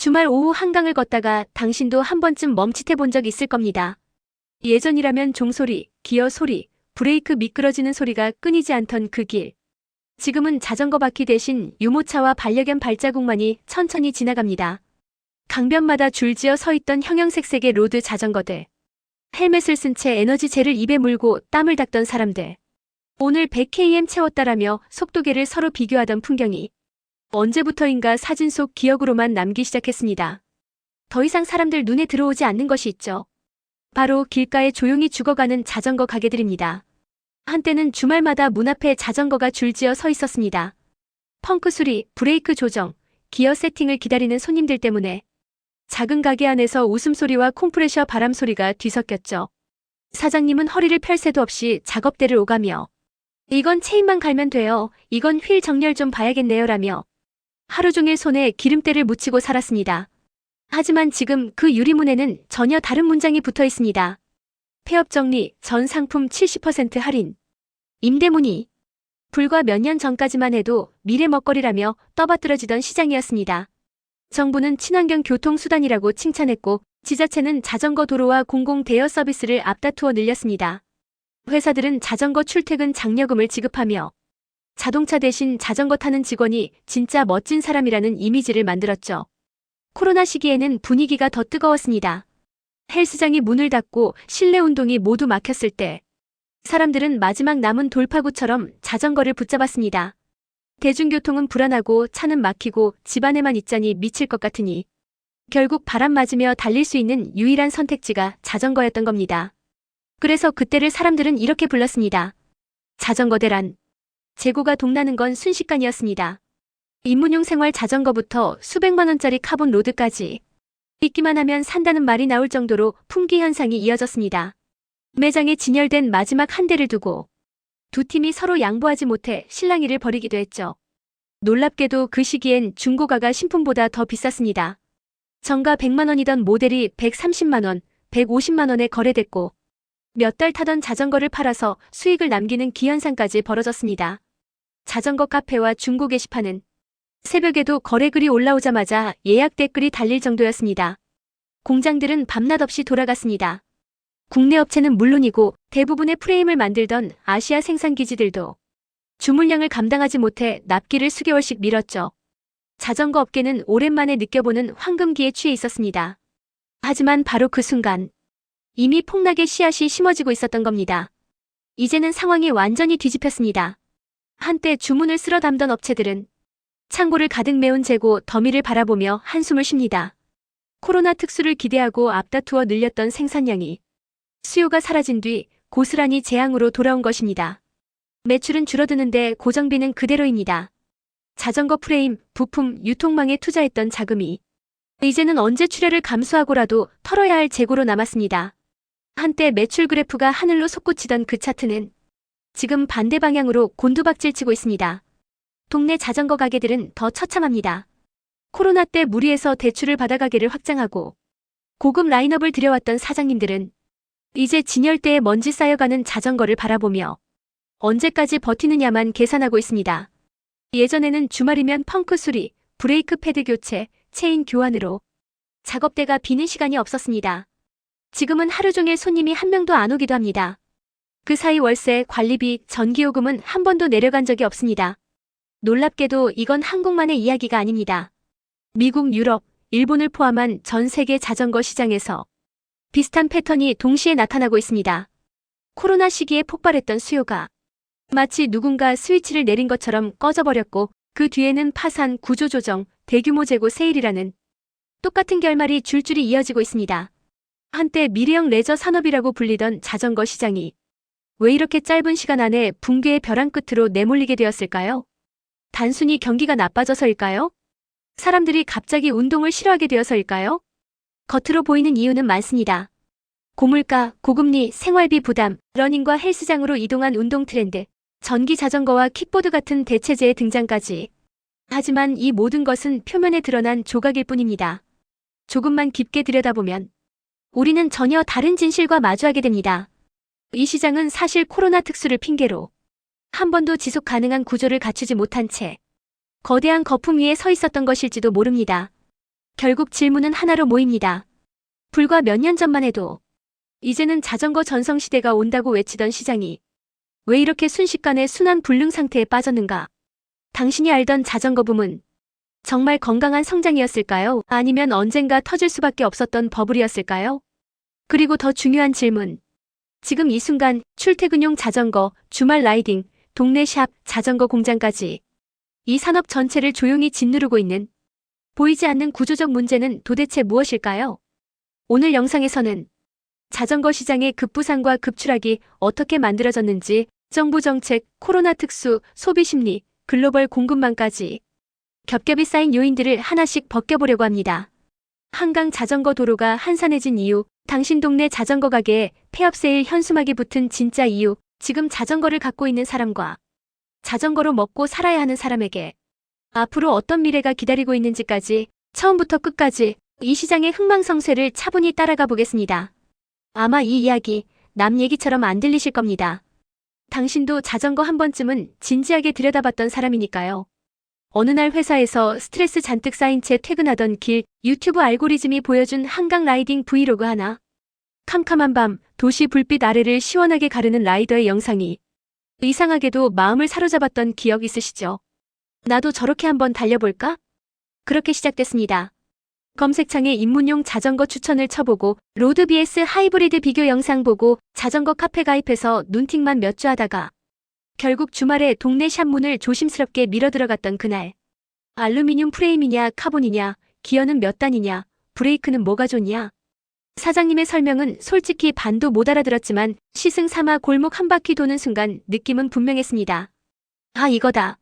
주말 오후 한강을 걷다가 당신도 한 번쯤 멈칫해 본 적 있을 겁니다. 예전이라면 종소리, 기어 소리, 브레이크 미끄러지는 소리가 끊이지 않던 그 길. 지금은 자전거 바퀴 대신 유모차와 반려견 발자국만이 천천히 지나갑니다. 강변마다 줄지어 서 있던 형형색색의 로드 자전거들. 헬멧을 쓴 채 에너지젤을 입에 물고 땀을 닦던 사람들. 오늘 100km 채웠다라며 속도계를 서로 비교하던 풍경이 언제부터인가 사진 속 기억으로만 남기 시작했습니다. 더 이상 사람들 눈에 들어오지 않는 것이 있죠. 바로 길가에 조용히 죽어가는 자전거 가게들입니다. 한때는 주말마다 문 앞에 자전거가 줄지어 서 있었습니다. 펑크 수리, 브레이크 조정, 기어 세팅을 기다리는 손님들 때문에 작은 가게 안에서 웃음소리와 콤프레셔 바람 소리가 뒤섞였죠. 사장님은 허리를 펼 새도 없이 작업대를 오가며 이건 체인만 갈면 돼요. 이건 휠 정렬 좀 봐야겠네요 라며 하루 종일 손에 기름때를 묻히고 살았습니다. 하지만 지금 그 유리문에는 전혀 다른 문장이 붙어 있습니다. 폐업 정리, 전 상품 70% 할인. 임대 문의. 불과 몇 년 전까지만 해도 미래 먹거리라며 떠받들어지던 시장이었습니다. 정부는 친환경 교통수단이라고 칭찬했고 지자체는 자전거 도로와 공공 대여 서비스를 앞다투어 늘렸습니다. 회사들은 자전거 출퇴근 장려금을 지급하며 자동차 대신 자전거 타는 직원이 진짜 멋진 사람이라는 이미지를 만들었죠. 코로나 시기에는 분위기가 더 뜨거웠습니다. 헬스장이 문을 닫고 실내 운동이 모두 막혔을 때 사람들은 마지막 남은 돌파구처럼 자전거를 붙잡았습니다. 대중교통은 불안하고 차는 막히고 집안에만 있자니 미칠 것 같으니 결국 바람 맞으며 달릴 수 있는 유일한 선택지가 자전거였던 겁니다. 그래서 그때를 사람들은 이렇게 불렀습니다. 자전거 대란. 재고가 동나는 건 순식간이었습니다. 입문용 생활 자전거부터 수백만 원짜리 카본 로드까지 있기만 하면 산다는 말이 나올 정도로 품귀 현상이 이어졌습니다. 매장에 진열된 마지막 한 대를 두고 두 팀이 서로 양보하지 못해 실랑이를 벌이기도 했죠. 놀랍게도 그 시기엔 중고가가 신품보다 더 비쌌습니다. 정가 100만 원이던 모델이 130만 원, 150만 원에 거래됐고 몇 달 타던 자전거를 팔아서 수익을 남기는 기현상까지 벌어졌습니다. 자전거 카페와 중고 게시판은 새벽에도 거래글이 올라오자마자 예약 댓글이 달릴 정도였습니다. 공장들은 밤낮 없이 돌아갔습니다. 국내 업체는 물론이고 대부분의 프레임을 만들던 아시아 생산기지들도 주물량을 감당하지 못해 납기를 수개월씩 미뤘죠. 자전거 업계는 오랜만에 느껴보는 황금기에 취해 있었습니다. 하지만 바로 그 순간 이미 폭락의 씨앗이 심어지고 있었던 겁니다. 이제는 상황이 완전히 뒤집혔습니다. 한때 주문을 쓸어 담던 업체들은 창고를 가득 메운 재고 더미를 바라보며 한숨을 쉽니다. 코로나 특수를 기대하고 앞다투어 늘렸던 생산량이 수요가 사라진 뒤 고스란히 재앙으로 돌아온 것입니다. 매출은 줄어드는데 고정비는 그대로입니다. 자전거 프레임, 부품, 유통망에 투자했던 자금이 이제는 언제 출혈을 감수하고라도 털어야 할 재고로 남았습니다. 한때 매출 그래프가 하늘로 솟구치던 그 차트는 지금 반대 방향으로 곤두박질치고 있습니다. 동네 자전거 가게들은 더 처참합니다. 코로나 때 무리해서 대출을 받아 가게를 확장하고 고급 라인업을 들여왔던 사장님들은 이제 진열대에 먼지 쌓여가는 자전거를 바라보며 언제까지 버티느냐만 계산하고 있습니다. 예전에는 주말이면 펑크 수리, 브레이크 패드 교체, 체인 교환으로 작업대가 비는 시간이 없었습니다. 지금은 하루 종일 손님이 한 명도 안 오기도 합니다. 그 사이 월세, 관리비, 전기요금은 한 번도 내려간 적이 없습니다. 놀랍게도 이건 한국만의 이야기가 아닙니다. 미국, 유럽, 일본을 포함한 전 세계 자전거 시장에서 비슷한 패턴이 동시에 나타나고 있습니다. 코로나 시기에 폭발했던 수요가 마치 누군가 스위치를 내린 것처럼 꺼져버렸고 그 뒤에는 파산, 구조조정, 대규모 재고 세일이라는 똑같은 결말이 줄줄이 이어지고 있습니다. 한때 미래형 레저 산업이라고 불리던 자전거 시장이 왜 이렇게 짧은 시간 안에 붕괴의 벼랑 끝으로 내몰리게 되었을까요? 단순히 경기가 나빠져서일까요? 사람들이 갑자기 운동을 싫어하게 되어서일까요? 겉으로 보이는 이유는 많습니다. 고물가, 고금리, 생활비 부담, 러닝과 헬스장으로 이동한 운동 트렌드, 전기 자전거와 킥보드 같은 대체재의 등장까지. 하지만 이 모든 것은 표면에 드러난 조각일 뿐입니다. 조금만 깊게 들여다보면 우리는 전혀 다른 진실과 마주하게 됩니다. 이 시장은 사실 코로나 특수를 핑계로 한 번도 지속 가능한 구조를 갖추지 못한 채 거대한 거품 위에 서 있었던 것일지도 모릅니다. 결국 질문은 하나로 모입니다. 불과 몇 년 전만 해도 이제는 자전거 전성시대가 온다고 외치던 시장이 왜 이렇게 순식간에 순환 불능 상태에 빠졌는가? 당신이 알던 자전거 붐은 정말 건강한 성장이었을까요? 아니면 언젠가 터질 수밖에 없었던 버블이었을까요? 그리고 더 중요한 질문. 지금 이 순간 출퇴근용 자전거, 주말 라이딩, 동네 샵, 자전거 공장까지 이 산업 전체를 조용히 짓누르고 있는 보이지 않는 구조적 문제는 도대체 무엇일까요? 오늘 영상에서는 자전거 시장의 급부상과 급추락이 어떻게 만들어졌는지, 정부 정책, 코로나 특수, 소비 심리, 글로벌 공급망까지 겹겹이 쌓인 요인들을 하나씩 벗겨보려고 합니다. 한강 자전거 도로가 한산해진 이유, 당신 동네 자전거 가게에 폐업 세일 현수막이 붙은 진짜 이유, 지금 자전거를 갖고 있는 사람과 자전거로 먹고 살아야 하는 사람에게 앞으로 어떤 미래가 기다리고 있는지까지 처음부터 끝까지 이 시장의 흥망성쇠를 차분히 따라가 보겠습니다. 아마 이 이야기 남 얘기처럼 안 들리실 겁니다. 당신도 자전거 한 번쯤은 진지하게 들여다봤던 사람이니까요. 어느 날 회사에서 스트레스 잔뜩 쌓인 채 퇴근하던 길, 유튜브 알고리즘이 보여준 한강 라이딩 브이로그 하나. 캄캄한 밤, 도시 불빛 아래를 시원하게 가르는 라이더의 영상이 이상하게도 마음을 사로잡았던 기억 있으시죠? 나도 저렇게 한번 달려볼까? 그렇게 시작됐습니다. 검색창에 입문용 자전거 추천을 쳐보고 로드 vs 하이브리드 비교 영상 보고 자전거 카페 가입해서 눈팅만 몇 주 하다가 결국 주말에 동네 샵 문을 조심스럽게 밀어 들어갔던 그날. 알루미늄 프레임이냐 카본이냐, 기어는 몇 단이냐, 브레이크는 뭐가 좋냐. 사장님의 설명은 솔직히 반도 못 알아들었지만 시승 삼아 골목 한 바퀴 도는 순간 느낌은 분명했습니다. 아, 이거다.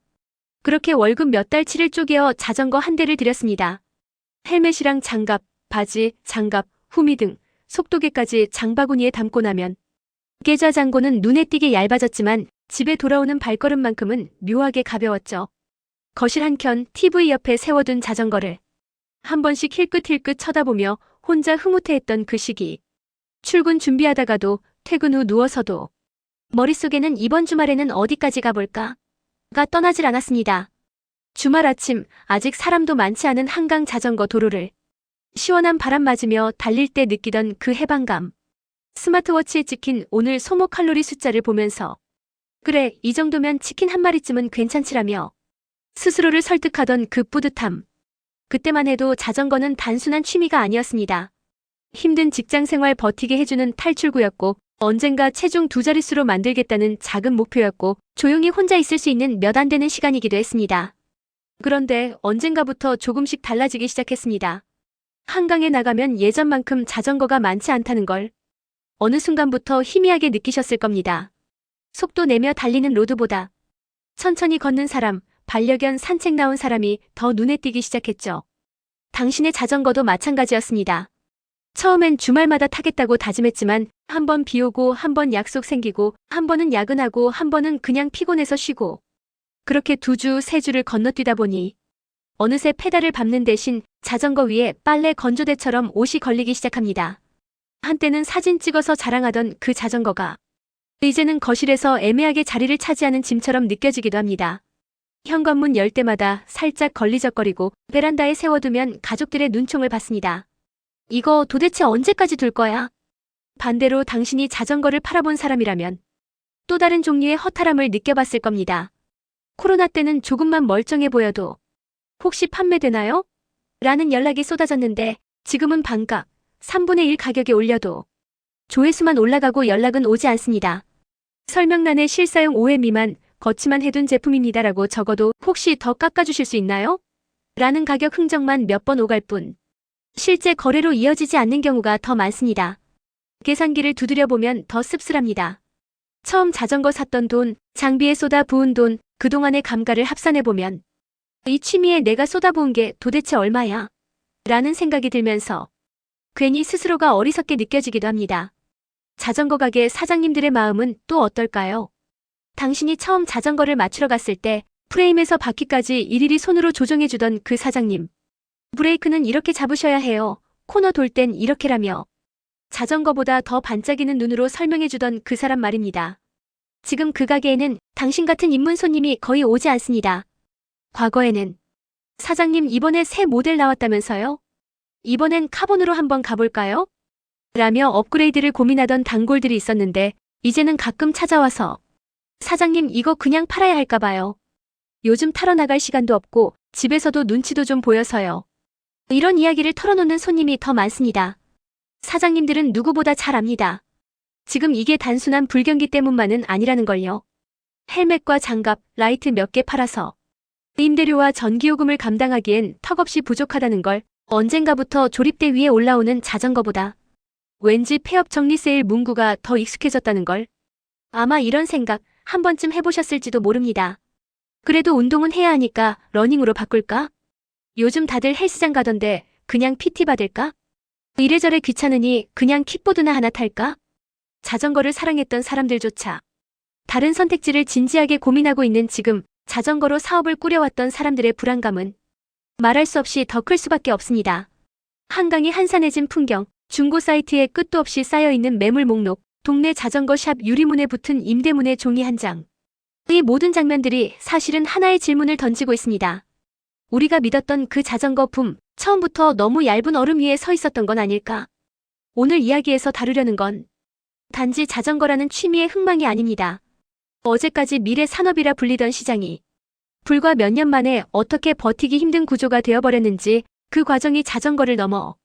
그렇게 월급 몇 달치를 쪼개어 자전거 한 대를 들였습니다. 헬멧이랑 장갑, 바지, 장갑, 후미 등 속도계까지 장바구니에 담고 나면 계좌장고는 눈에 띄게 얇아졌지만 집에 돌아오는 발걸음만큼은 묘하게 가벼웠죠. 거실 한켠 TV 옆에 세워둔 자전거를 한 번씩 힐끗힐끗 쳐다보며 혼자 흐뭇해했던 그 시기. 출근 준비하다가도 퇴근 후 누워서도 머릿속에는 이번 주말에는 어디까지 가볼까가 떠나질 않았습니다. 주말 아침 아직 사람도 많지 않은 한강 자전거 도로를 시원한 바람 맞으며 달릴 때 느끼던 그 해방감. 스마트워치에 찍힌 오늘 소모 칼로리 숫자를 보면서 그래, 이 정도면 치킨 한 마리쯤은 괜찮지라며 스스로를 설득하던 그 뿌듯함. 그때만 해도 자전거는 단순한 취미가 아니었습니다. 힘든 직장생활 버티게 해주는 탈출구였고 언젠가 체중 2자릿수로 만들겠다는 작은 목표였고 조용히 혼자 있을 수 있는 몇 안 되는 시간이기도 했습니다. 그런데 언젠가부터 조금씩 달라지기 시작했습니다. 한강에 나가면 예전만큼 자전거가 많지 않다는 걸 어느 순간부터 희미하게 느끼셨을 겁니다. 속도 내며 달리는 로드보다 천천히 걷는 사람, 반려견 산책 나온 사람이 더 눈에 띄기 시작했죠. 당신의 자전거도 마찬가지였습니다. 처음엔 주말마다 타겠다고 다짐했지만 한 번 비 오고 한 번 약속 생기고 한 번은 야근하고 한 번은 그냥 피곤해서 쉬고 그렇게 2주, 3주를 건너뛰다 보니 어느새 페달을 밟는 대신 자전거 위에 빨래 건조대처럼 옷이 걸리기 시작합니다. 한때는 사진 찍어서 자랑하던 그 자전거가 이제는 거실에서 애매하게 자리를 차지하는 짐처럼 느껴지기도 합니다. 현관문 열 때마다 살짝 걸리적거리고 베란다에 세워두면 가족들의 눈총을 받습니다. 이거 도대체 언제까지 둘 거야? 반대로 당신이 자전거를 팔아본 사람이라면 또 다른 종류의 허탈함을 느껴봤을 겁니다. 코로나 때는 조금만 멀쩡해 보여도 혹시 판매되나요? 라는 연락이 쏟아졌는데 지금은 반값, 3분의 1 가격에 올려도 조회수만 올라가고 연락은 오지 않습니다. 설명란에 실사용 5회 미만, 거치만 해둔 제품입니다라고 적어도 혹시 더 깎아주실 수 있나요? 라는 가격 흥정만 몇 번 오갈 뿐 실제 거래로 이어지지 않는 경우가 더 많습니다. 계산기를 두드려보면 더 씁쓸합니다. 처음 자전거 샀던 돈, 장비에 쏟아 부은 돈, 그동안의 감가를 합산해보면 이 취미에 내가 쏟아부은 게 도대체 얼마야? 라는 생각이 들면서 괜히 스스로가 어리석게 느껴지기도 합니다. 자전거 가게 사장님들의 마음은 또 어떨까요? 당신이 처음 자전거를 맞추러 갔을 때 프레임에서 바퀴까지 일일이 손으로 조정해주던 그 사장님. 브레이크는 이렇게 잡으셔야 해요. 코너 돌 땐 이렇게라며 자전거보다 더 반짝이는 눈으로 설명해주던 그 사람 말입니다. 지금 그 가게에는 당신 같은 입문 손님이 거의 오지 않습니다. 과거에는 사장님 이번에 새 모델 나왔다면서요? 이번엔 카본으로 한번 가볼까요? 라며 업그레이드를 고민하던 단골들이 있었는데 이제는 가끔 찾아와서 사장님 이거 그냥 팔아야 할까 봐요. 요즘 타러 나갈 시간도 없고 집에서도 눈치도 좀 보여서요. 이런 이야기를 털어놓는 손님이 더 많습니다. 사장님들은 누구보다 잘 압니다. 지금 이게 단순한 불경기 때문만은 아니라는 걸요. 헬멧과 장갑, 라이트 몇 개 팔아서 임대료와 전기요금을 감당하기엔 턱없이 부족하다는 걸 언젠가부터 조립대 위에 올라오는 자전거보다 왠지 폐업 정리 세일 문구가 더 익숙해졌다는 걸 아마 이런 생각 한 번쯤 해보셨을지도 모릅니다. 그래도 운동은 해야 하니까 러닝으로 바꿀까? 요즘 다들 헬스장 가던데 그냥 PT 받을까? 이래저래 귀찮으니 그냥 킥보드나 하나 탈까? 자전거를 사랑했던 사람들조차 다른 선택지를 진지하게 고민하고 있는 지금 자전거로 사업을 꾸려왔던 사람들의 불안감은 말할 수 없이 더 클 수밖에 없습니다. 한강이 한산해진 풍경, 중고 사이트에 끝도 없이 쌓여있는 매물 목록, 동네 자전거 샵 유리문에 붙은 임대문의 종이 한 장. 이 모든 장면들이 사실은 하나의 질문을 던지고 있습니다. 우리가 믿었던 그 자전거 붐, 처음부터 너무 얇은 얼음 위에 서 있었던 건 아닐까? 오늘 이야기에서 다루려는 건 단지 자전거라는 취미의 흥망이 아닙니다. 어제까지 미래 산업이라 불리던 시장이 불과 몇 년 만에 어떻게 버티기 힘든 구조가 되어버렸는지 그 과정이 자전거를 넘어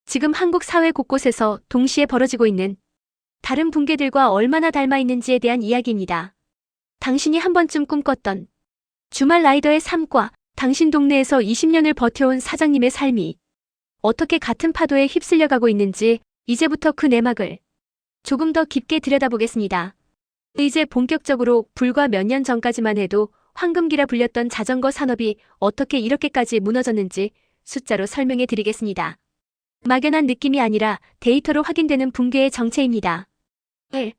지금 한국 사회 곳곳에서 동시에 벌어지고 있는 다른 붕괴들과 얼마나 닮아 있는지에 대한 이야기입니다. 당신이 한 번쯤 꿈꿨던 주말 라이더의 삶과 당신 동네에서 20년을 버텨온 사장님의 삶이 어떻게 같은 파도에 휩쓸려가고 있는지 이제부터 그 내막을 조금 더 깊게 들여다보겠습니다. 이제 본격적으로 불과 몇 년 전까지만 해도 황금기라 불렸던 자전거 산업이 어떻게 이렇게까지 무너졌는지 숫자로 설명해 드리겠습니다. 막연한 느낌이 아니라 데이터로 확인되는 붕괴의 정체입니다. 1.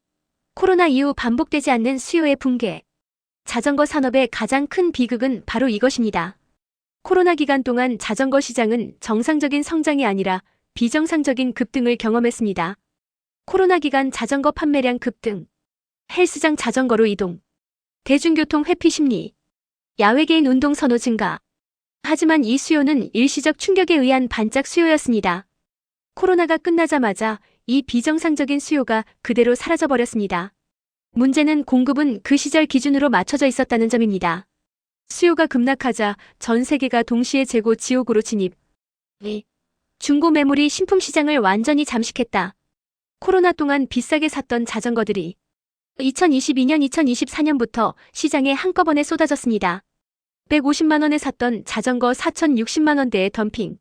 코로나 이후 반복되지 않는 수요의 붕괴. 자전거 산업의 가장 큰 비극은 바로 이것입니다. 코로나 기간 동안 자전거 시장은 정상적인 성장이 아니라 비정상적인 급등을 경험했습니다. 코로나 기간 자전거 판매량 급등, 헬스장 자전거로 이동, 대중교통 회피 심리, 야외개인 운동 선호 증가. 하지만 이 수요는 일시적 충격에 의한 반짝 수요였습니다. 코로나가 끝나자마자 이 비정상적인 수요가 그대로 사라져버렸습니다. 문제는 공급은 그 시절 기준으로 맞춰져 있었다는 점입니다. 수요가 급락하자 전 세계가 동시에 재고 지옥으로 진입. 중고 매물이 신품 시장을 완전히 잠식했다. 코로나 동안 비싸게 샀던 자전거들이 2022년, 2024년부터 시장에 한꺼번에 쏟아졌습니다. 150만 원에 샀던 자전거 4,060만 원대의 덤핑.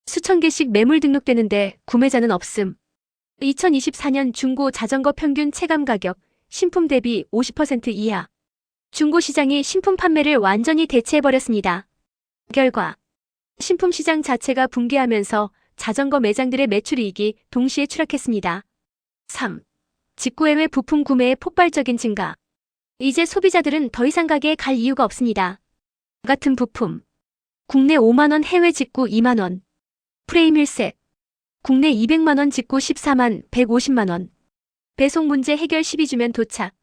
수천 개씩 매물 등록되는데 구매자는 없음. 2024년 중고 자전거 평균 체감 가격, 신품 대비 50% 이하. 중고 시장이 신품 판매를 완전히 대체해버렸습니다. 결과, 신품 시장 자체가 붕괴하면서 자전거 매장들의 매출이익이 동시에 추락했습니다. 3. 직구해외 부품 구매의 폭발적인 증가. 이제 소비자들은 더 이상 가게에 갈 이유가 없습니다. 같은 부품. 국내 5만 원, 해외 직구 2만 원. 프레임 1셋. 국내 200만 원, 직구 14만 150만 원. 배송 문제 해결 12주면 도착.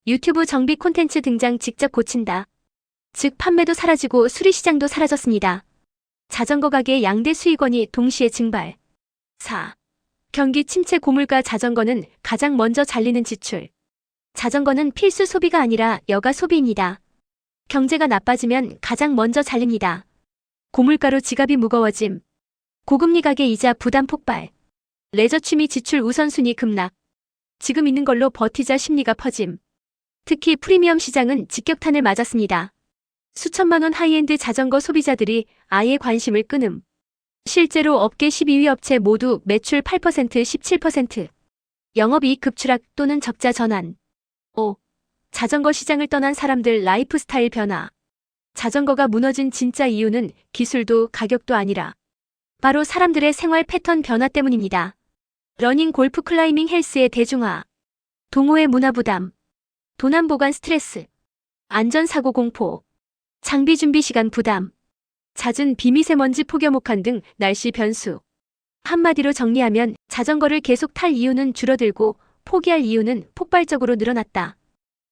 유튜브 정비 콘텐츠 등장 직접 고친다. 즉 판매도 사라지고 수리시장도 사라졌습니다. 자전거 가게의 양대 수익원이 동시에 증발. 4. 경기 침체 고물가. 자전거는 가장 먼저 잘리는 지출. 자전거는 필수 소비가 아니라 여가 소비입니다. 경제가 나빠지면 가장 먼저 잘립니다. 고물가로 지갑이 무거워짐. 고금리 가계 이자 부담 폭발. 레저 취미 지출 우선순위 급락. 지금 있는 걸로 버티자 심리가 퍼짐. 특히 프리미엄 시장은 직격탄을 맞았습니다. 수천만 원 하이엔드 자전거 소비자들이 아예 관심을 끊음. 실제로 업계 12위 업체 모두 매출 8%, 17%. 영업이익 급추락 또는 적자 전환. 5. 자전거 시장을 떠난 사람들 라이프 스타일 변화. 자전거가 무너진 진짜 이유는 기술도 가격도 아니라 바로 사람들의 생활 패턴 변화 때문입니다. 러닝, 골프, 클라이밍, 헬스의 대중화. 동호회 문화 부담. 도난 보관 스트레스. 안전사고 공포. 장비 준비 시간 부담. 잦은 비미세먼지 폭염옥한 등 날씨 변수. 한마디로 정리하면 자전거를 계속 탈 이유는 줄어들고 포기할 이유는 폭발적으로 늘어났다.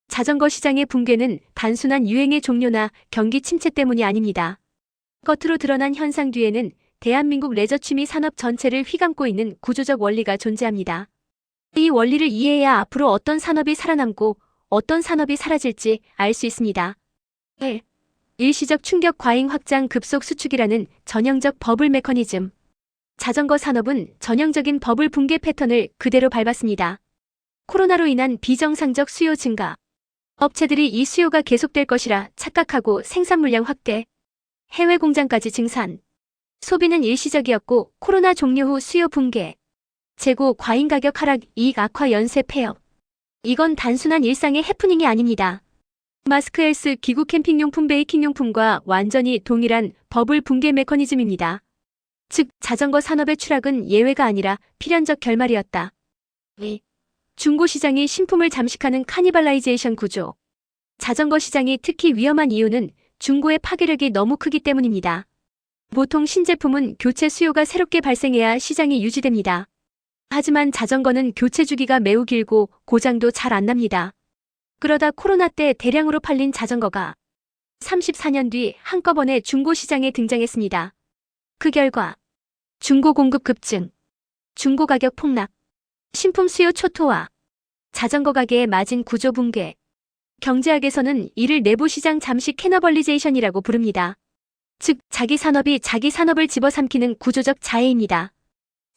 자전거 시장의 붕괴는 단순한 유행의 종료나 경기 침체 때문이 아닙니다. 겉으로 드러난 현상 뒤에는 대한민국 레저 취미 산업 전체를 휘감고 있는 구조적 원리가 존재합니다. 이 원리를 이해해야 앞으로 어떤 산업이 살아남고 어떤 산업이 사라질지 알 수 있습니다. 1. 일시적 충격 과잉 확장 급속 수축이라는 전형적 버블 메커니즘. 자전거 산업은 전형적인 버블 붕괴 패턴을 그대로 밟았습니다. 코로나로 인한 비정상적 수요 증가. 업체들이 이 수요가 계속될 것이라 착각하고 생산 물량 확대, 해외 공장까지 증산. 소비는 일시적이었고 코로나 종료 후 수요 붕괴, 재고 과잉 가격 하락, 이익 악화 연쇄 폐업. 이건 단순한 일상의 해프닝이 아닙니다. 마스크 헬스 기구 캠핑용품 베이킹용품과 완전히 동일한 버블 붕괴 메커니즘입니다. 즉 자전거 산업의 추락은 예외가 아니라 필연적 결말이었다. 2. 중고 시장이 신품을 잠식하는 카니발라이제이션 구조. 자전거 시장이 특히 위험한 이유는 중고의 파괴력이 너무 크기 때문입니다. 보통 신제품은 교체 수요가 새롭게 발생해야 시장이 유지됩니다. 하지만 자전거는 교체 주기가 매우 길고 고장도 잘 안 납니다. 그러다 코로나 때 대량으로 팔린 자전거가 34년 뒤 한꺼번에 중고 시장에 등장했습니다. 그 결과 중고 공급 급증, 중고 가격 폭락, 신품 수요 초토화, 자전거 가게의 마진 구조 붕괴. 경제학에서는 이를 내부 시장 잠식 캐너벌리제이션이라고 부릅니다. 즉 자기 산업이 자기 산업을 집어삼키는 구조적 자해입니다.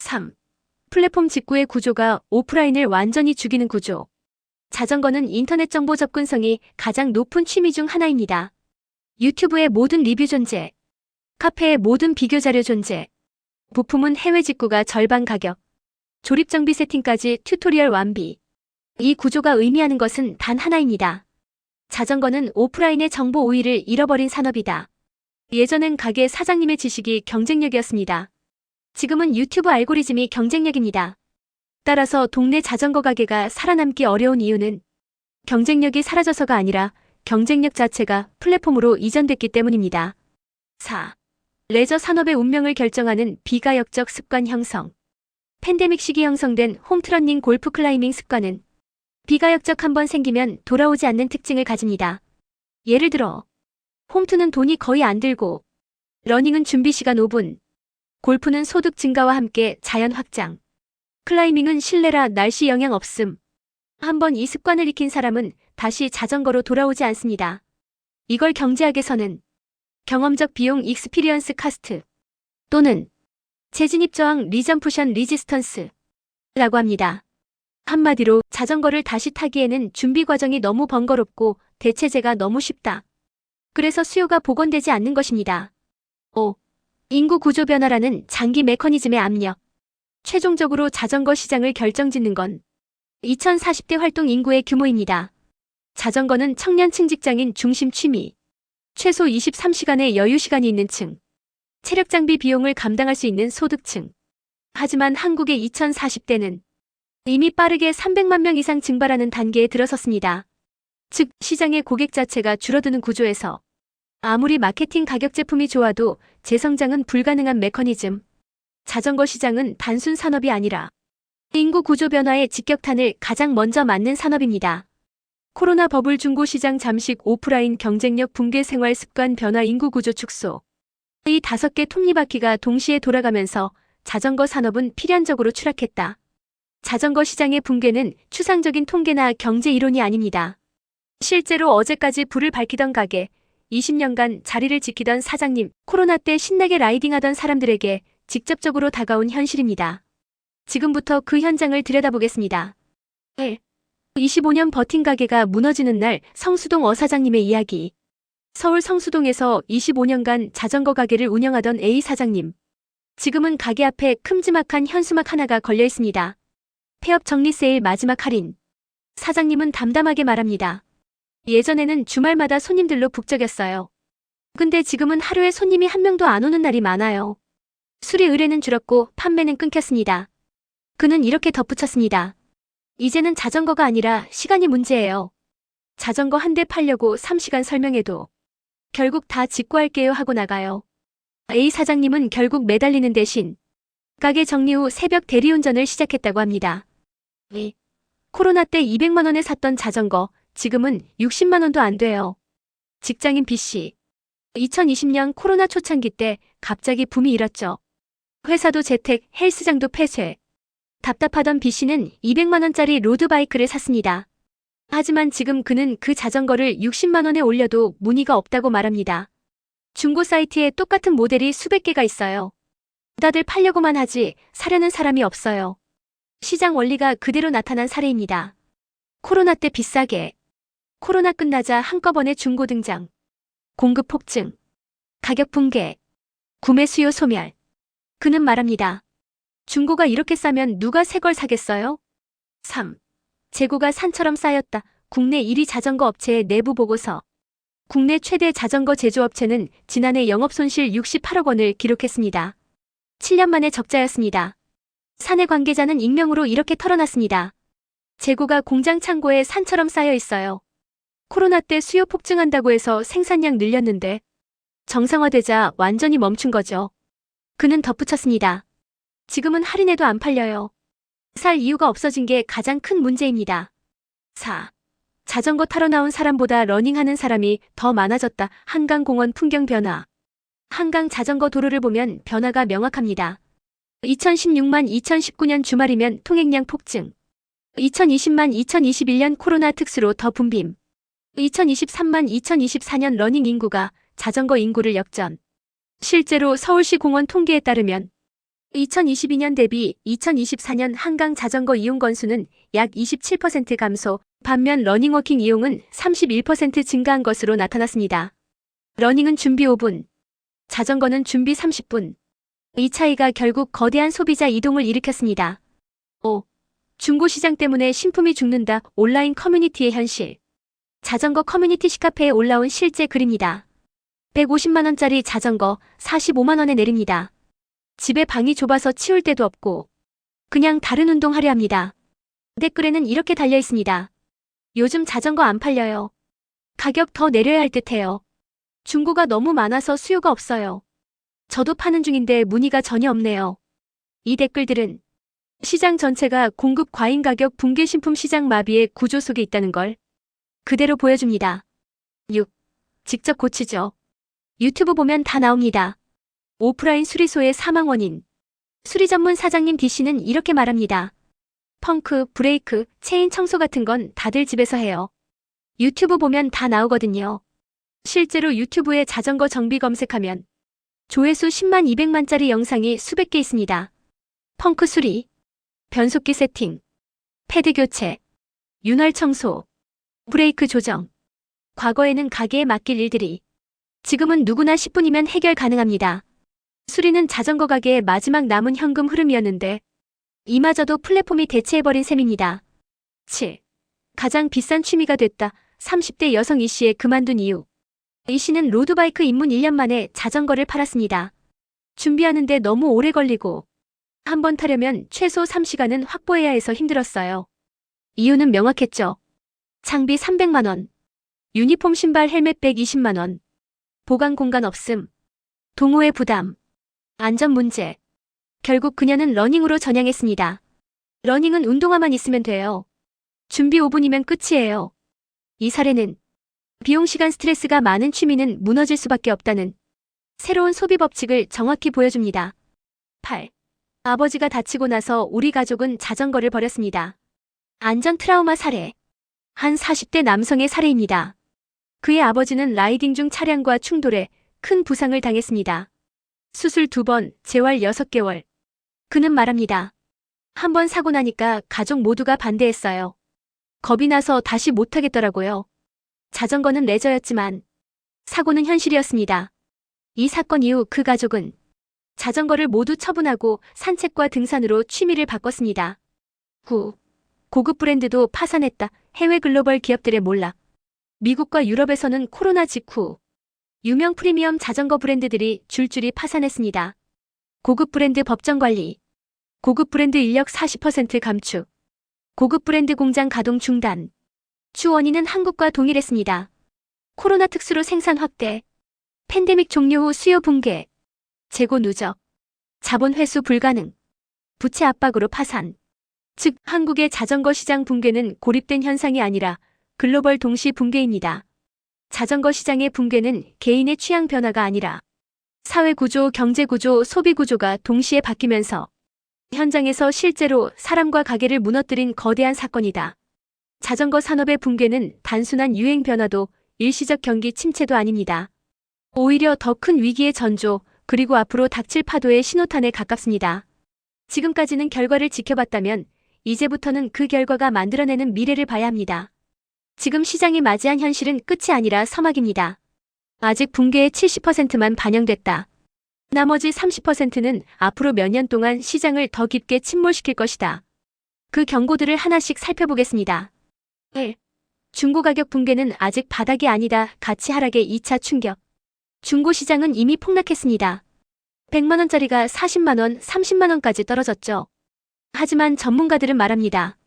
3. 플랫폼 직구의 구조가 오프라인을 완전히 죽이는 구조. 자전거는 인터넷 정보 접근성이 가장 높은 취미 중 하나입니다. 유튜브의 모든 리뷰 존재, 카페의 모든 비교 자료 존재, 부품은 해외 직구가 절반 가격, 조립 정비 세팅까지 튜토리얼 완비. 이 구조가 의미하는 것은 단 하나입니다. 자전거는 오프라인의 정보 우위를 잃어버린 산업이다. 예전엔 가게 사장님의 지식이 경쟁력이었습니다. 지금은 유튜브 알고리즘이 경쟁력입니다. 따라서 동네 자전거 가게가 살아남기 어려운 이유는 경쟁력이 사라져서가 아니라 경쟁력 자체가 플랫폼으로 이전됐기 때문입니다. 4. 레저 산업의 운명을 결정하는 비가역적 습관 형성. 팬데믹 시기 형성된 홈트러닝 골프 클라이밍 습관은 비가역적 한번 생기면 돌아오지 않는 특징을 가집니다. 예를 들어 홈트는 돈이 거의 안 들고 러닝은 준비 시간 5분, 골프는 소득 증가와 함께 자연 확장, 클라이밍은 실내라 날씨 영향 없음. 한번 이 습관을 익힌 사람은 다시 자전거로 돌아오지 않습니다. 이걸 경제학에서는 경험적 비용 익스피리언스 카스트 또는 재진입 저항 리점프션 리지스턴스라고 합니다. 한마디로 자전거를 다시 타기에는 준비 과정이 너무 번거롭고 대체제가 너무 쉽다. 그래서 수요가 복원되지 않는 것입니다. 5. 인구 구조 변화라는 장기 메커니즘의 압력. 최종적으로 자전거 시장을 결정짓는 건 2040대 활동 인구의 규모입니다. 자전거는 청년층 직장인 중심 취미, 최소 23시간의 여유 시간이 있는 층, 체력 장비 비용을 감당할 수 있는 소득층. 하지만 한국의 2040대는 이미 빠르게 300만 명 이상 증발하는 단계에 들어섰습니다. 즉 시장의 고객 자체가 줄어드는 구조에서 아무리 마케팅 가격 제품이 좋아도 재성장은 불가능한 메커니즘. 자전거 시장은 단순 산업이 아니라 인구 구조 변화의 직격탄을 가장 먼저 맞는 산업입니다. 코로나 버블 중고 시장 잠식 오프라인 경쟁력 붕괴 생활 습관 변화 인구 구조 축소. 이 5개 톱니바퀴가 동시에 돌아가면서 자전거 산업은 필연적으로 추락했다. 자전거 시장의 붕괴는 추상적인 통계나 경제 이론이 아닙니다. 실제로 어제까지 불을 밝히던 가게, 20년간 자리를 지키던 사장님, 코로나 때 신나게 라이딩하던 사람들에게 직접적으로 다가온 현실입니다. 지금부터 그 현장을 들여다보겠습니다. 1. 25년 버틴 가게가 무너지는 날 성수동 어사장님의 이야기. 서울 성수동에서 25년간 자전거 가게를 운영하던 A 사장님. 지금은 가게 앞에 큼지막한 현수막 하나가 걸려 있습니다. 폐업 정리 세일 마지막 할인. 사장님은 담담하게 말합니다. 예전에는 주말마다 손님들로 북적였어요. 근데 지금은 하루에 손님이 한 명도 안 오는 날이 많아요. 수리 의뢰는 줄었고 판매는 끊겼습니다. 그는 이렇게 덧붙였습니다. 이제는 자전거가 아니라 시간이 문제예요. 자전거 한 대 팔려고 3시간 설명해도 결국 다 직구할게요 하고 나가요. A 사장님은 결국 매달리는 대신 가게 정리 후 새벽 대리운전을 시작했다고 합니다. 코로나 때 200만 원에 샀던 자전거 지금은 60만 원도 안 돼요. 직장인 B씨. 2020년 코로나 초창기 때 갑자기 붐이 일었죠. 회사도 재택, 헬스장도 폐쇄. 답답하던 B씨는 200만 원짜리 로드바이크를 샀습니다. 하지만 지금 그는 그 자전거를 60만 원에 올려도 문의가 없다고 말합니다. 중고 사이트에 똑같은 모델이 수백 개가 있어요. 다들 팔려고만 하지 사려는 사람이 없어요. 시장 원리가 그대로 나타난 사례입니다. 코로나 때 비싸게. 코로나 끝나자 한꺼번에 중고 등장. 공급 폭증. 가격 붕괴. 구매 수요 소멸. 그는 말합니다. 중고가 이렇게 싸면 누가 새 걸 사겠어요? 3. 재고가 산처럼 쌓였다. 국내 1위 자전거 업체의 내부 보고서. 국내 최대 자전거 제조업체는 지난해 영업손실 68억 원을 기록했습니다. 7년 만에 적자였습니다. 사내 관계자는 익명으로 이렇게 털어놨습니다. 재고가 공장 창고에 산처럼 쌓여 있어요. 코로나 때 수요 폭증한다고 해서 생산량 늘렸는데 정상화되자 완전히 멈춘 거죠. 그는 덧붙였습니다. 지금은 할인해도 안 팔려요. 살 이유가 없어진 게 가장 큰 문제입니다. 4. 자전거 타러 나온 사람보다 러닝하는 사람이 더 많아졌다. 한강공원 풍경 변화. 한강 자전거 도로를 보면 변화가 명확합니다. 2016만 2019년 주말이면 통행량 폭증. 2020만 2021년 코로나 특수로 더 붐빔. 2023만 2024년 러닝 인구가 자전거 인구를 역전. 실제로 서울시 공원 통계에 따르면 2022년 대비 2024년 한강 자전거 이용 건수는 약 27% 감소, 반면 러닝워킹 이용은 31% 증가한 것으로 나타났습니다. 러닝은 준비 5분, 자전거는 준비 30분. 이 차이가 결국 거대한 소비자 이동을 일으켰습니다. 5. 중고시장 때문에 신품이 죽는다. 온라인 커뮤니티의 현실. 자전거 커뮤니티 시카페에 올라온 실제 글입니다. 150만 원짜리 자전거 45만 원에 내립니다. 집에 방이 좁아서 치울 데도 없고 그냥 다른 운동 하려 합니다. 댓글에는 이렇게 달려 있습니다. 요즘 자전거 안 팔려요. 가격 더 내려야 할 듯해요. 중고가 너무 많아서 수요가 없어요. 저도 파는 중인데 문의가 전혀 없네요. 이 댓글들은 시장 전체가 공급 과잉 가격 붕괴 신품 시장 마비의 구조 속에 있다는 걸 그대로 보여줍니다. 6. 직접 고치죠. 유튜브 보면 다 나옵니다. 오프라인 수리소의 사망 원인. 수리 전문 사장님 D씨는 이렇게 말합니다. 펑크, 브레이크, 체인 청소 같은 건 다들 집에서 해요. 유튜브 보면 다 나오거든요. 실제로 유튜브에 자전거 정비 검색하면 조회수 10만 200만짜리 영상이 수백 개 있습니다. 펑크 수리, 변속기 세팅, 패드 교체, 윤활 청소, 브레이크 조정. 과거에는 가게에 맡길 일들이 지금은 누구나 10분이면 해결 가능합니다. 수리는 자전거 가게의 마지막 남은 현금 흐름이었는데 이마저도 플랫폼이 대체해버린 셈입니다. 7. 가장 비싼 취미가 됐다. 30대 여성 E씨의 그만둔 이유. E씨는 로드바이크 입문 1년 만에 자전거를 팔았습니다. 준비하는데 너무 오래 걸리고 한 번 타려면 최소 3시간은 확보해야 해서 힘들었어요. 이유는 명확했죠. 장비 300만 원, 유니폼 신발 헬멧 120만 원, 보관 공간 없음, 동호회 부담, 안전 문제. 결국 그녀는 러닝으로 전향했습니다. 러닝은 운동화만 있으면 돼요. 준비 5분이면 끝이에요. 이 사례는 비용 시간 스트레스가 많은 취미는 무너질 수밖에 없다는 새로운 소비 법칙을 정확히 보여줍니다. 8. 아버지가 다치고 나서 우리 가족은 자전거를 버렸습니다. 안전 트라우마 사례. 한 40대 남성의 사례입니다. 그의 아버지는 라이딩 중 차량과 충돌해 큰 부상을 당했습니다. 수술 2번, 재활 6개월. 그는 말합니다. 한 번 사고 나니까 가족 모두가 반대했어요. 겁이 나서 다시 못하겠더라고요. 자전거는 레저였지만 사고는 현실이었습니다. 이 사건 이후 그 가족은 자전거를 모두 처분하고 산책과 등산으로 취미를 바꿨습니다. 9. 고급 브랜드도 파산했다. 해외 글로벌 기업들의 몰락. 미국과 유럽에서는 코로나 직후 유명 프리미엄 자전거 브랜드들이 줄줄이 파산했습니다. 고급 브랜드 법정 관리, 고급 브랜드 인력 40% 감축, 고급 브랜드 공장 가동 중단. 주 원인은 한국과 동일했습니다. 코로나 특수로 생산 확대, 팬데믹 종료 후 수요 붕괴, 재고 누적, 자본 회수 불가능, 부채 압박으로 파산. 즉, 한국의 자전거 시장 붕괴는 고립된 현상이 아니라 글로벌 동시 붕괴입니다. 자전거 시장의 붕괴는 개인의 취향 변화가 아니라 사회구조, 경제구조, 소비구조가 동시에 바뀌면서 현장에서 실제로 사람과 가게를 무너뜨린 거대한 사건이다. 자전거 산업의 붕괴는 단순한 유행 변화도 일시적 경기 침체도 아닙니다. 오히려 더 큰 위기의 전조, 그리고 앞으로 닥칠 파도의 신호탄에 가깝습니다. 지금까지는 결과를 지켜봤다면 이제부터는 그 결과가 만들어내는 미래를 봐야 합니다. 지금 시장이 맞이한 현실은 끝이 아니라 서막입니다. 아직 붕괴의 70%만 반영됐다. 나머지 30%는 앞으로 몇 년 동안 시장을 더 깊게 침몰시킬 것이다. 그 경고들을 하나씩 살펴보겠습니다. 1. 중고 가격 붕괴는 아직 바닥이 아니다. 가치 하락의 2차 충격. 중고 시장은 이미 폭락했습니다. 100만원짜리가 40만원, 30만원까지 떨어졌죠. 하지만 전문가들은 말합니다.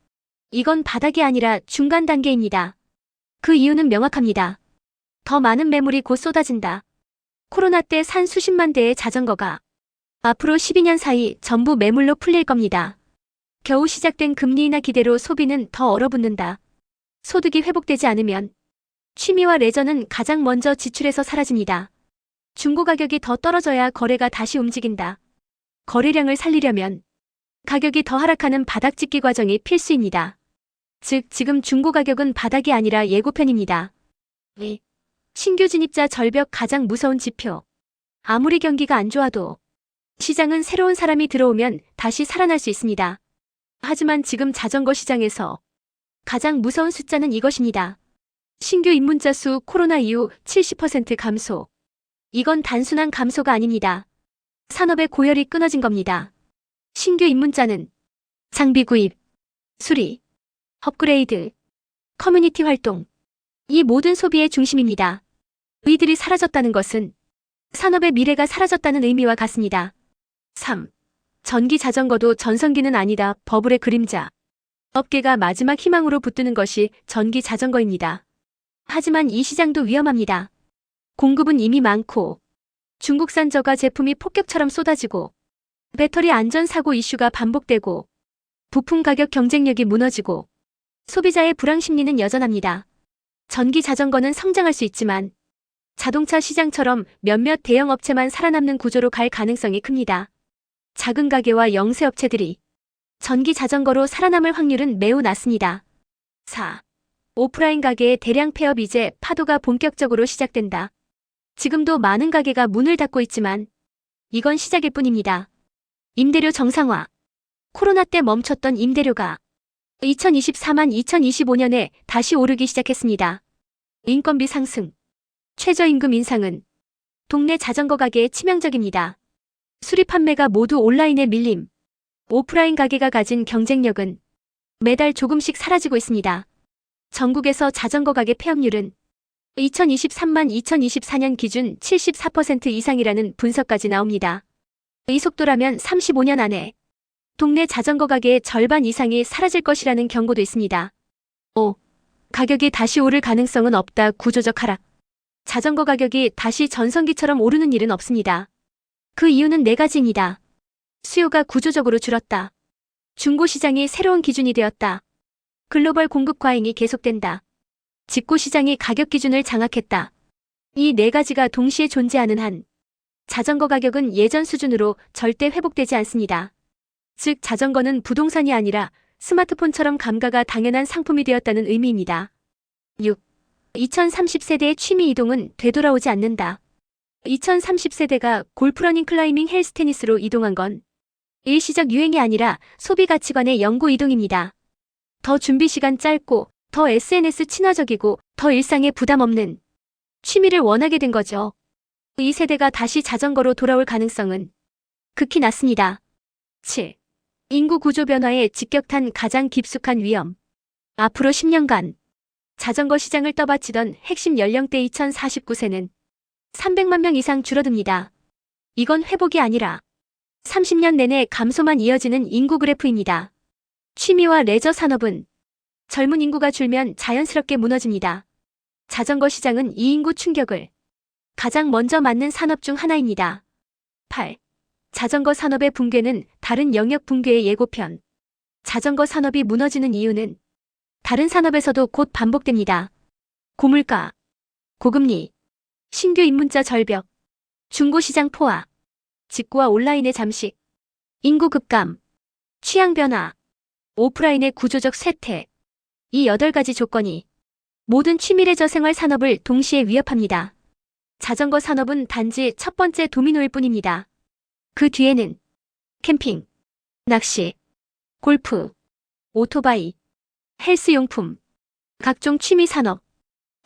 이건 바닥이 아니라 중간 단계입니다. 그 이유는 명확합니다. 더 많은 매물이 곧 쏟아진다. 코로나 때 산 수십만 대의 자전거가 앞으로 12년 사이 전부 매물로 풀릴 겁니다. 겨우 시작된 금리 인하 기대로 소비는 더 얼어붙는다. 소득이 회복되지 않으면 취미와 레저는 가장 먼저 지출에서 사라집니다. 중고 가격이 더 떨어져야 거래가 다시 움직인다. 거래량을 살리려면 가격이 더 하락하는 바닥 찍기 과정이 필수입니다. 즉, 지금 중고 가격은 바닥이 아니라 예고편입니다. 2. 신규 진입자 절벽 가장 무서운 지표. 아무리 경기가 안 좋아도 시장은 새로운 사람이 들어오면 다시 살아날 수 있습니다. 하지만 지금 자전거 시장에서 가장 무서운 숫자는 이것입니다. 신규 입문자 수 코로나 이후 70% 감소. 이건 단순한 감소가 아닙니다. 산업의 고열이 끊어진 겁니다. 신규 입문자는 장비 구입, 수리, 업그레이드, 커뮤니티 활동, 이 모든 소비의 중심입니다. 이들이 사라졌다는 것은 산업의 미래가 사라졌다는 의미와 같습니다. 3. 전기 자전거도 전성기는 아니다. 버블의 그림자. 업계가 마지막 희망으로 붙드는 것이 전기 자전거입니다. 하지만 이 시장도 위험합니다. 공급은 이미 많고 중국산 저가 제품이 폭격처럼 쏟아지고 배터리 안전사고 이슈가 반복되고 부품 가격 경쟁력이 무너지고 소비자의 불황 심리는 여전합니다. 전기 자전거는 성장할 수 있지만 자동차 시장처럼 몇몇 대형 업체만 살아남는 구조로 갈 가능성이 큽니다. 작은 가게와 영세 업체들이 전기 자전거로 살아남을 확률은 매우 낮습니다. 4. 오프라인 가게의 대량 폐업. 이제 파도가 본격적으로 시작된다. 지금도 많은 가게가 문을 닫고 있지만 이건 시작일 뿐입니다. 임대료 정상화. 코로나 때 멈췄던 임대료가 2025년에 다시 오르기 시작했습니다. 인건비 상승, 최저임금 인상은 동네 자전거 가게에 치명적입니다. 수리 판매가 모두 온라인에 밀림. 오프라인 가게가 가진 경쟁력은 매달 조금씩 사라지고 있습니다. 전국에서 자전거 가게 폐업률은 2024년 기준 74% 이상이라는 분석까지 나옵니다. 이 속도라면 35년 안에 동네 자전거 가게의 절반 이상이 사라질 것이라는 경고도 있습니다. 5. 가격이 다시 오를 가능성은 없다. 구조적 하락. 자전거 가격이 다시 전성기처럼 오르는 일은 없습니다. 그 이유는 4가지입니다. 수요가 구조적으로 줄었다. 중고 시장이 새로운 기준이 되었다. 글로벌 공급 과잉이 계속된다. 직구 시장이 가격 기준을 장악했다. 이 4가지가 동시에 존재하는 한 자전거 가격은 예전 수준으로 절대 회복되지 않습니다. 즉, 자전거는 부동산이 아니라 스마트폰처럼 감가가 당연한 상품이 되었다는 의미입니다. 6. 2030세대의 취미 이동은 되돌아오지 않는다. 2030세대가 골프러닝 클라이밍 헬스 테니스로 이동한 건 일시적 유행이 아니라 소비 가치관의 영구 이동입니다. 더 준비 시간 짧고 더 SNS 친화적이고 더 일상에 부담 없는 취미를 원하게 된 거죠. 이 세대가 다시 자전거로 돌아올 가능성은 극히 낮습니다. 7. 인구 구조 변화에 직격탄. 가장 깊숙한 위험. 앞으로 10년간 자전거 시장을 떠받치던 핵심 연령대 2049세는 300만 명 이상 줄어듭니다. 이건 회복이 아니라 30년 내내 감소만 이어지는 인구 그래프입니다. 취미와 레저 산업은 젊은 인구가 줄면 자연스럽게 무너집니다. 자전거 시장은 이 인구 충격을 가장 먼저 맞는 산업 중 하나입니다. 8. 자전거 산업의 붕괴는 다른 영역 붕괴의 예고편. 자전거 산업이 무너지는 이유는 다른 산업에서도 곧 반복됩니다. 고물가, 고금리, 신규 입문자 절벽, 중고시장 포화, 직구와 온라인의 잠식, 인구 급감, 취향 변화, 오프라인의 구조적 쇠퇴. 이 8가지 조건이 모든 취미레저 생활 산업을 동시에 위협합니다. 자전거 산업은 단지 첫 번째 도미노일 뿐입니다. 그 뒤에는 캠핑, 낚시, 골프, 오토바이, 헬스용품, 각종 취미 산업,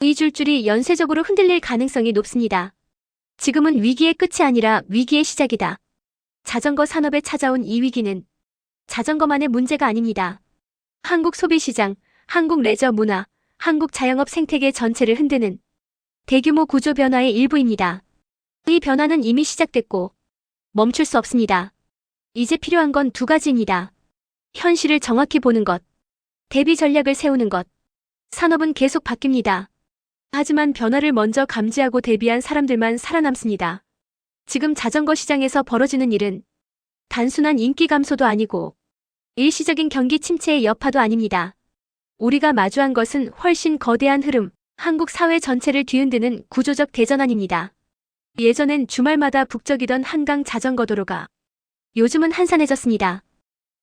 이 줄줄이 연쇄적으로 흔들릴 가능성이 높습니다. 지금은 위기의 끝이 아니라 위기의 시작이다. 자전거 산업에 찾아온 이 위기는 자전거만의 문제가 아닙니다. 한국 소비시장, 한국 레저 문화, 한국 자영업 생태계 전체를 흔드는 대규모 구조 변화의 일부입니다. 이 변화는 이미 시작됐고 멈출 수 없습니다. 이제 필요한 건 2가지입니다. 현실을 정확히 보는 것, 대비 전략을 세우는 것. 산업은 계속 바뀝니다. 하지만 변화를 먼저 감지하고 대비한 사람들만 살아남습니다. 지금 자전거 시장에서 벌어지는 일은 단순한 인기 감소도 아니고 일시적인 경기 침체의 여파도 아닙니다. 우리가 마주한 것은 훨씬 거대한 흐름, 한국 사회 전체를 뒤흔드는 구조적 대전환입니다. 예전엔 주말마다 북적이던 한강 자전거 도로가 요즘은 한산해졌습니다.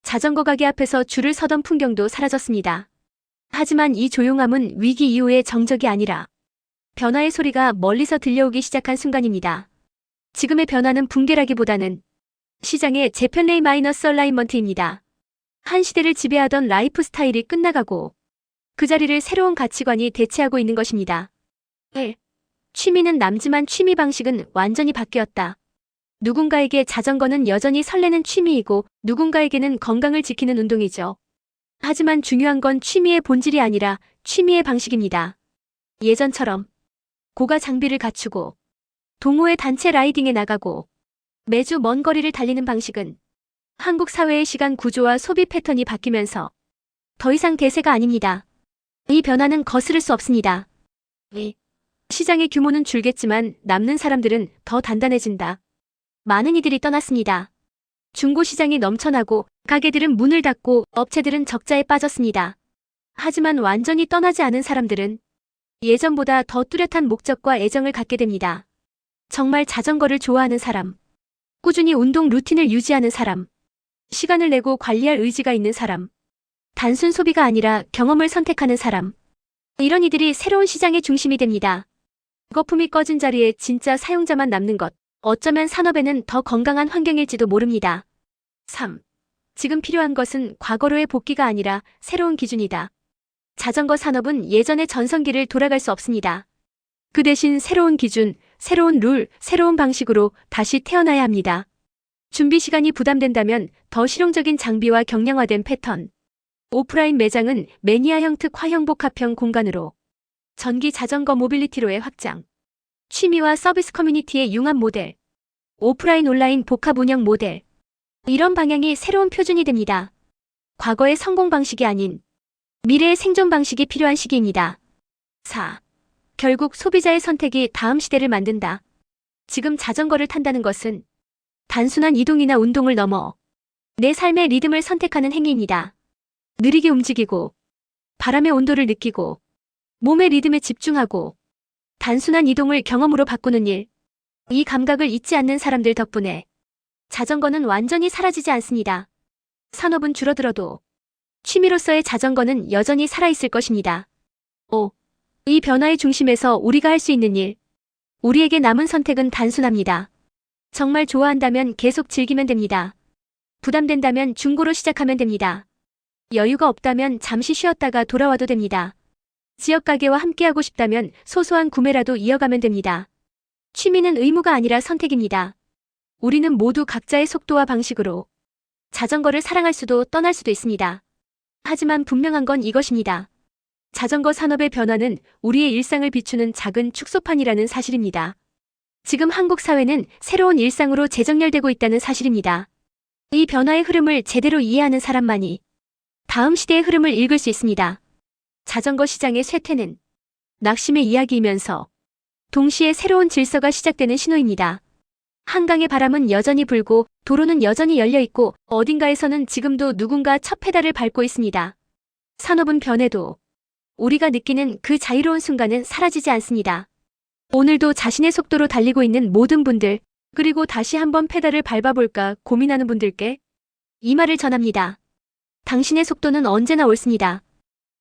자전거 가게 앞에서 줄을 서던 풍경도 사라졌습니다. 하지만 이 조용함은 위기 이후의 정적이 아니라 변화의 소리가 멀리서 들려오기 시작한 순간입니다. 지금의 변화는 붕괴라기보다는 시장의 재편레이 마이너스 얼라이먼트입니다. 한 시대를 지배하던 라이프 스타일이 끝나가고 그 자리를 새로운 가치관이 대체하고 있는 것입니다. 1. 취미는 남지만 취미 방식은 완전히 바뀌었다. 누군가에게 자전거는 여전히 설레는 취미이고 누군가에게는 건강을 지키는 운동이죠. 하지만 중요한 건 취미의 본질이 아니라 취미의 방식입니다. 예전처럼 고가 장비를 갖추고 동호회 단체 라이딩에 나가고 매주 먼 거리를 달리는 방식은 한국 사회의 시간 구조와 소비 패턴이 바뀌면서 더 이상 대세가 아닙니다. 이 변화는 거스를 수 없습니다. 시장의 규모는 줄겠지만 남는 사람들은 더 단단해진다. 많은 이들이 떠났습니다. 중고시장이 넘쳐나고 가게들은 문을 닫고 업체들은 적자에 빠졌습니다. 하지만 완전히 떠나지 않은 사람들은 예전보다 더 뚜렷한 목적과 애정을 갖게 됩니다. 정말 자전거를 좋아하는 사람, 꾸준히 운동 루틴을 유지하는 사람, 시간을 내고 관리할 의지가 있는 사람, 단순 소비가 아니라 경험을 선택하는 사람. 이런 이들이 새로운 시장의 중심이 됩니다. 거품이 꺼진 자리에 진짜 사용자만 남는 것. 어쩌면 산업에는 더 건강한 환경일지도 모릅니다. 3. 지금 필요한 것은 과거로의 복귀가 아니라 새로운 기준이다. 자전거 산업은 예전의 전성기를 돌아갈 수 없습니다. 그 대신 새로운 기준, 새로운 룰, 새로운 방식으로 다시 태어나야 합니다. 준비 시간이 부담된다면 더 실용적인 장비와 경량화된 패턴. 오프라인 매장은 매니아형 특화형 복합형 공간으로, 전기 자전거 모빌리티로의 확장, 취미와 서비스 커뮤니티의 융합 모델, 오프라인 온라인 복합 운영 모델. 이런 방향이 새로운 표준이 됩니다. 과거의 성공 방식이 아닌 미래의 생존 방식이 필요한 시기입니다. 4. 결국 소비자의 선택이 다음 시대를 만든다. 지금 자전거를 탄다는 것은 단순한 이동이나 운동을 넘어 내 삶의 리듬을 선택하는 행위입니다. 느리게 움직이고, 바람의 온도를 느끼고, 몸의 리듬에 집중하고, 단순한 이동을 경험으로 바꾸는 일. 이 감각을 잊지 않는 사람들 덕분에 자전거는 완전히 사라지지 않습니다. 산업은 줄어들어도 취미로서의 자전거는 여전히 살아있을 것입니다. 5. 이 변화의 중심에서 우리가 할 수 있는 일. 우리에게 남은 선택은 단순합니다. 정말 좋아한다면 계속 즐기면 됩니다. 부담된다면 중고로 시작하면 됩니다. 여유가 없다면 잠시 쉬었다가 돌아와도 됩니다. 지역 가게와 함께하고 싶다면 소소한 구매라도 이어가면 됩니다. 취미는 의무가 아니라 선택입니다. 우리는 모두 각자의 속도와 방식으로 자전거를 사랑할 수도 떠날 수도 있습니다. 하지만 분명한 건 이것입니다. 자전거 산업의 변화는 우리의 일상을 비추는 작은 축소판이라는 사실입니다. 지금 한국 사회는 새로운 일상으로 재정렬되고 있다는 사실입니다. 이 변화의 흐름을 제대로 이해하는 사람만이 다음 시대의 흐름을 읽을 수 있습니다. 자전거 시장의 쇠퇴는 낙심의 이야기이면서 동시에 새로운 질서가 시작되는 신호입니다. 한강의 바람은 여전히 불고 도로는 여전히 열려있고 어딘가에서는 지금도 누군가 첫 페달을 밟고 있습니다. 산업은 변해도 우리가 느끼는 그 자유로운 순간은 사라지지 않습니다. 오늘도 자신의 속도로 달리고 있는 모든 분들, 그리고 다시 한번 페달을 밟아볼까 고민하는 분들께 이 말을 전합니다. 당신의 속도는 언제나 옳습니다.